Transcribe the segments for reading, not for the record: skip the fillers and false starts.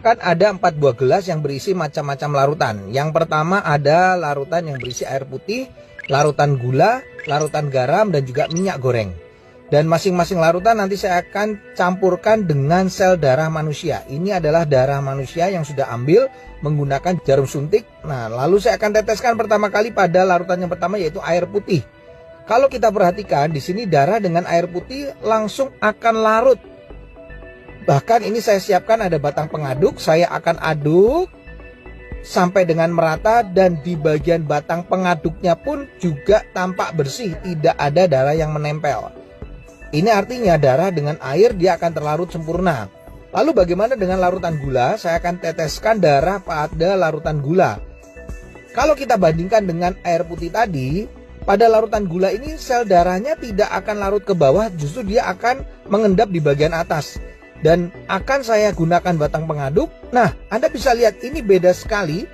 Kan ada 4 buah gelas yang berisi macam-macam larutan. Yang pertama ada larutan yang berisi air putih, larutan gula, larutan garam, dan juga minyak goreng. Dan masing-masing larutan nanti saya akan campurkan dengan sel darah manusia. Ini adalah darah manusia yang sudah ambil menggunakan jarum suntik. Nah, lalu saya akan teteskan pertama kali pada larutan yang pertama, yaitu air putih. Kalau kita perhatikan di sini darah dengan air putih langsung akan larut. Bahkan ini saya siapkan ada batang pengaduk, saya akan aduk sampai dengan merata, dan di bagian batang pengaduknya pun juga tampak bersih, tidak ada darah yang menempel. Ini artinya darah dengan air dia akan terlarut sempurna. Lalu bagaimana dengan larutan gula? Saya akan teteskan darah pada larutan gula. Kalau kita bandingkan dengan air putih tadi, pada larutan gula ini sel darahnya tidak akan larut ke bawah, justru dia akan mengendap di bagian atas. Dan akan saya gunakan batang pengaduk. Nah, Anda bisa lihat ini beda sekali.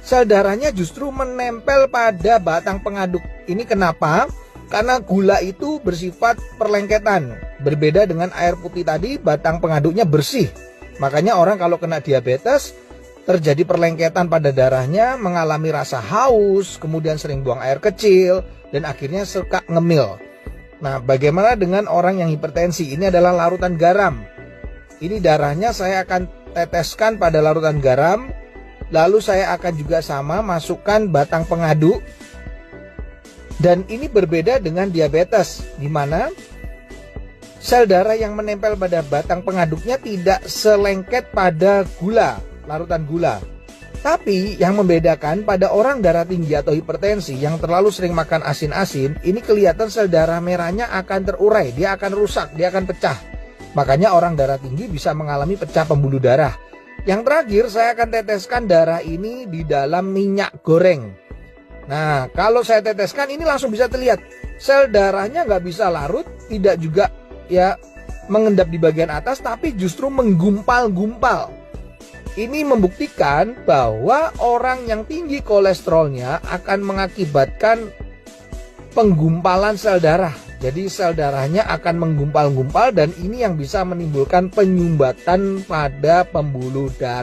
Sel darahnya justru menempel pada batang pengaduk. Ini kenapa? Karena gula itu bersifat perlengketan. Berbeda dengan air putih tadi, batang pengaduknya bersih. Makanya orang kalau kena diabetes, terjadi perlengketan pada darahnya, mengalami rasa haus, kemudian sering buang air kecil, dan akhirnya suka ngemil. Nah, bagaimana dengan orang yang hipertensi? Ini adalah larutan garam. Ini darahnya saya akan teteskan pada larutan garam. Lalu saya akan juga sama masukkan batang pengaduk. Dan ini berbeda dengan diabetes, di mana sel darah yang menempel pada batang pengaduknya tidak selengket pada gula, larutan gula. Tapi yang membedakan pada orang darah tinggi atau hipertensi yang terlalu sering makan asin-asin, ini kelihatan sel darah merahnya akan terurai, dia akan rusak, dia akan pecah. Makanya orang darah tinggi bisa mengalami pecah pembuluh darah. Yang terakhir saya akan teteskan darah ini di dalam minyak goreng. Nah, kalau saya teteskan ini langsung bisa terlihat sel darahnya nggak bisa larut, tidak juga ya mengendap di bagian atas, tapi justru menggumpal-gumpal. Ini membuktikan bahwa orang yang tinggi kolesterolnya akan mengakibatkan penggumpalan sel darah. Jadi sel darahnya akan menggumpal-gumpal, dan ini yang bisa menimbulkan penyumbatan pada pembuluh darah.